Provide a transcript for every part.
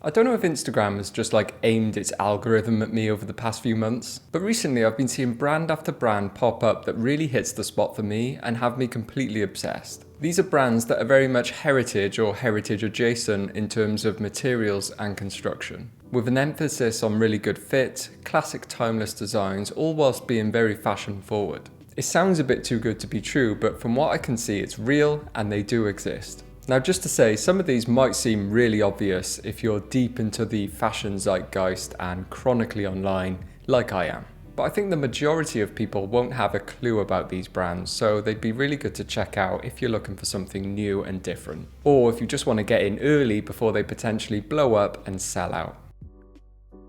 I don't know if Instagram has just aimed its algorithm at me over the past few months, but recently I've been seeing brand after brand pop up that really hits the spot for me and have me completely obsessed. These are brands that are very much heritage or heritage adjacent in terms of materials and construction, with an emphasis on really good fit, classic timeless designs, all whilst being very fashion forward. It sounds a bit too good to be true, but from what I can see it's real and they do exist. Now, just to say, some of these might seem really obvious if you're deep into the fashion zeitgeist and chronically online, like I am. But I think the majority of people won't have a clue about these brands, so they'd be really good to check out if you're looking for something new and different. Or if you just want to get in early before they potentially blow up and sell out.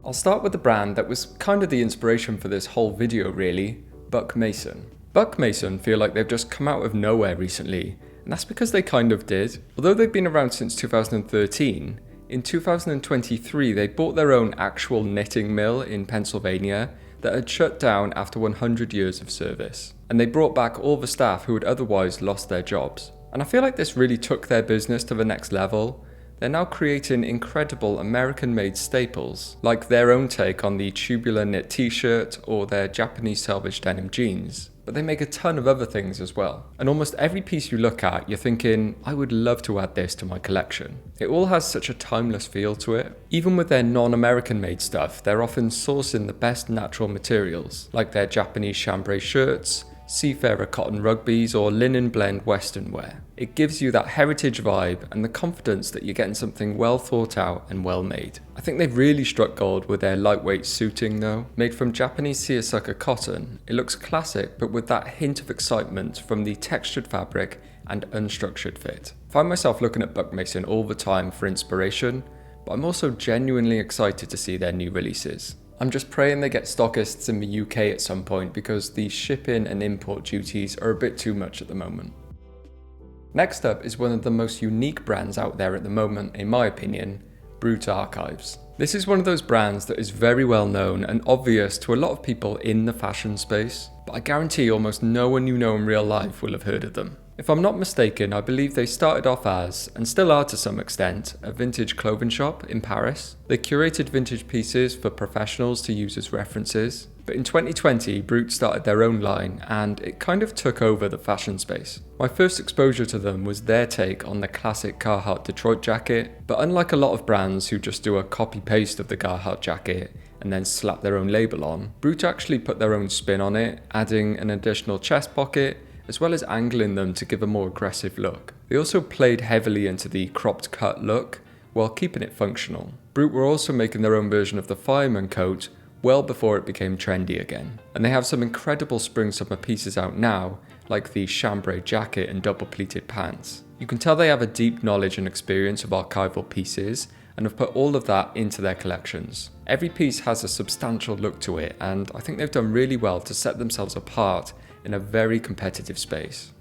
I'll start with the brand that was kind of the inspiration for this whole video really, Buck Mason. Buck Mason feel like they've just come out of nowhere recently. And that's because they kind of did. Although they've been around since 2013, in 2023 they bought their own actual knitting mill in Pennsylvania that had shut down after 100 years of service. And they brought back all the staff who had otherwise lost their jobs. And I feel like this really took their business to the next level. They're now creating incredible American-made staples, like their own take on the tubular knit t-shirt or their Japanese selvage denim jeans. But they make a ton of other things as well. And almost every piece you look at, you're thinking, I would love to add this to my collection. It all has such a timeless feel to it. Even with their non-American made stuff, they're often sourcing the best natural materials, like their Japanese chambray shirts, seafarer cotton rugbies, or linen blend western wear. It gives you that heritage vibe and the confidence that you're getting something well thought out and well made. I think they've really struck gold with their lightweight suiting though. Made from Japanese seersucker cotton, it looks classic but with that hint of excitement from the textured fabric and unstructured fit. I find myself looking at Buck Mason all the time for inspiration, but I'm also genuinely excited to see their new releases. I'm just praying they get stockists in the UK at some point because the shipping and import duties are a bit too much at the moment. Next up is one of the most unique brands out there at the moment, in my opinion, Brut Archives. This is one of those brands that is very well known and obvious to a lot of people in the fashion space, but I guarantee almost no one you know in real life will have heard of them. If I'm not mistaken, I believe they started off as, and still are to some extent, a vintage clothing shop in Paris. They curated vintage pieces for professionals to use as references. But in 2020, Brut started their own line, and it kind of took over the fashion space. My first exposure to them was their take on the classic Carhartt Detroit jacket, but unlike a lot of brands who just do a copy-paste of the Carhartt jacket and then slap their own label on, Brut actually put their own spin on it, adding an additional chest pocket, as well as angling them to give a more aggressive look. They also played heavily into the cropped cut look, while keeping it functional. Brut were also making their own version of the fireman coat well before it became trendy again. And they have some incredible spring summer pieces out now, like the chambray jacket and double pleated pants. You can tell they have a deep knowledge and experience of archival pieces, and have put all of that into their collections. Every piece has a substantial look to it, and I think they've done really well to set themselves apart in a very competitive space.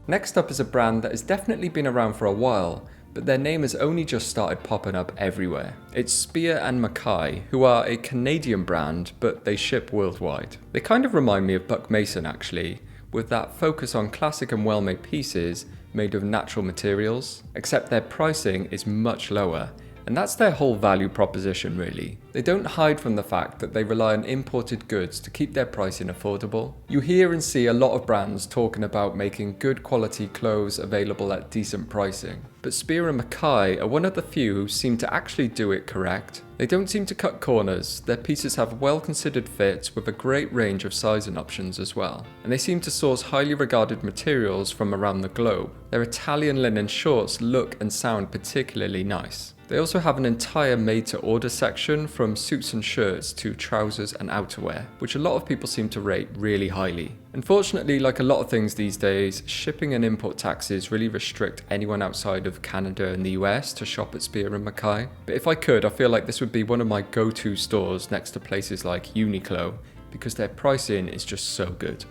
Next up is a brand that has definitely been around for a while, but their name has only just started popping up everywhere. It's Spier and Mackay, who are a Canadian brand, but they ship worldwide. They kind of remind me of Buck Mason actually, with that focus on classic and well-made pieces made of natural materials, except their pricing is much lower. And that's their whole value proposition really. They don't hide from the fact that they rely on imported goods to keep their pricing affordable. You hear and see a lot of brands talking about making good quality clothes available at decent pricing. But Spier and Mackay are one of the few who seem to actually do it correct. They don't seem to cut corners, their pieces have well considered fits with a great range of sizing options as well. And they seem to source highly regarded materials from around the globe. Their Italian linen shorts look and sound particularly nice. They also have an entire made-to-order section from suits and shirts to trousers and outerwear, which a lot of people seem to rate really highly. Unfortunately, like a lot of things these days, shipping and import taxes really restrict anyone outside of Canada and the US to shop at Spier and Mackay. But if I could, I feel like this would be one of my go-to stores next to places like Uniqlo, because their pricing is just so good.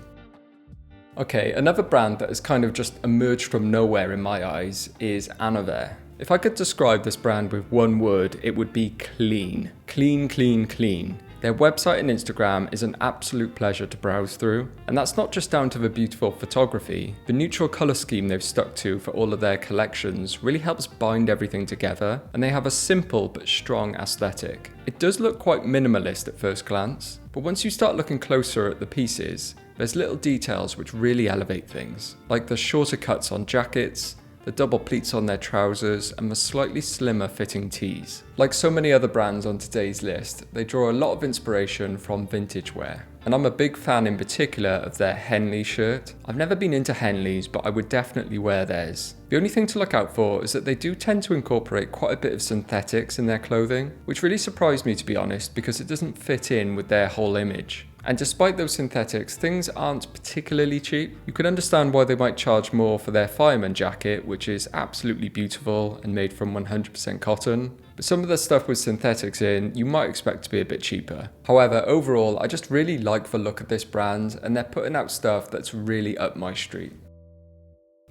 Okay, another brand that has kind of just emerged from nowhere in my eyes is Another. If I could describe this brand with one word, it would be clean. Clean, clean, clean. Their website and Instagram is an absolute pleasure to browse through, and that's not just down to the beautiful photography. The neutral colour scheme they've stuck to for all of their collections really helps bind everything together, and they have a simple but strong aesthetic. It does look quite minimalist at first glance, but once you start looking closer at the pieces, there's little details which really elevate things, like the shorter cuts on jackets, the double pleats on their trousers, and the slightly slimmer fitting tees. Like so many other brands on today's list, they draw a lot of inspiration from vintage wear. And I'm a big fan in particular of their Henley shirt. I've never been into Henleys, but I would definitely wear theirs. The only thing to look out for is that they do tend to incorporate quite a bit of synthetics in their clothing, which really surprised me, to be honest, because it doesn't fit in with their whole image. And despite those synthetics, things aren't particularly cheap. You can understand why they might charge more for their fireman jacket, which is absolutely beautiful and made from 100% cotton. But some of the stuff with synthetics in, you might expect to be a bit cheaper. However, overall, I just really like the look of this brand, and they're putting out stuff that's really up my street.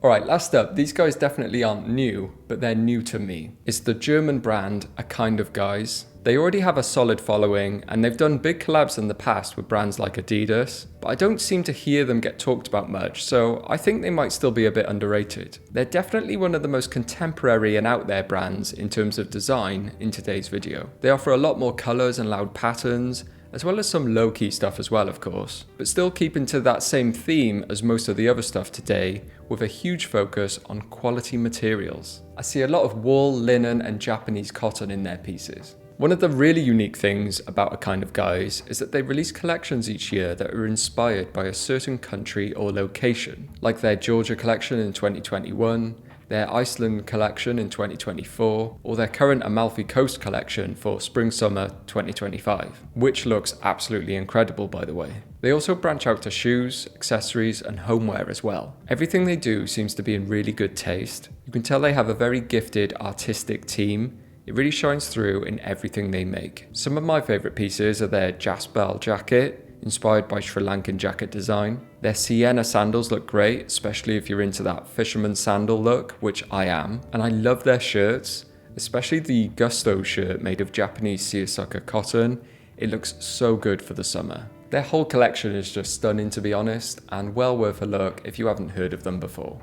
Alright, last up, these guys definitely aren't new, but they're new to me. It's the German brand A KoG. They already have a solid following, and they've done big collabs in the past with brands like Adidas, but I don't seem to hear them get talked about much, so I think they might still be a bit underrated. They're definitely one of the most contemporary and out there brands in terms of design in today's video. They offer a lot more colours and loud patterns, as well as some low-key stuff as well, of course, but still keeping to that same theme as most of the other stuff today, with a huge focus on quality materials. I see a lot of wool, linen and Japanese cotton in their pieces. One of the really unique things about A KoG is that they release collections each year that are inspired by a certain country or location, like their Georgia collection in 2021, their Iceland collection in 2024, or their current Amalfi Coast collection for Spring-Summer 2025, which looks absolutely incredible, by the way. They also branch out to shoes, accessories and homeware as well. Everything they do seems to be in really good taste. You can tell they have a very gifted artistic team. It really shines through in everything they make. Some of my favourite pieces are their Jaspal jacket, inspired by Sri Lankan jacket design. Their Sienna sandals look great, especially if you're into that fisherman sandal look, which I am. And I love their shirts, especially the Gusto shirt made of Japanese seersucker cotton. It looks so good for the summer. Their whole collection is just stunning, to be honest, and well worth a look if you haven't heard of them before.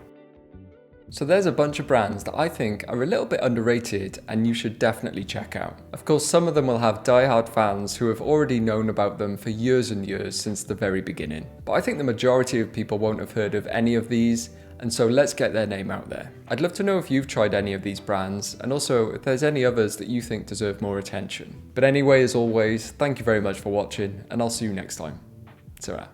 So there's a bunch of brands that I think are a little bit underrated and you should definitely check out. Of course, some of them will have die-hard fans who have already known about them for years and years since the very beginning. But I think the majority of people won't have heard of any of these, and so let's get their name out there. I'd love to know if you've tried any of these brands, and also if there's any others that you think deserve more attention. But anyway, as always, thank you very much for watching, and I'll see you next time. Ta-ra.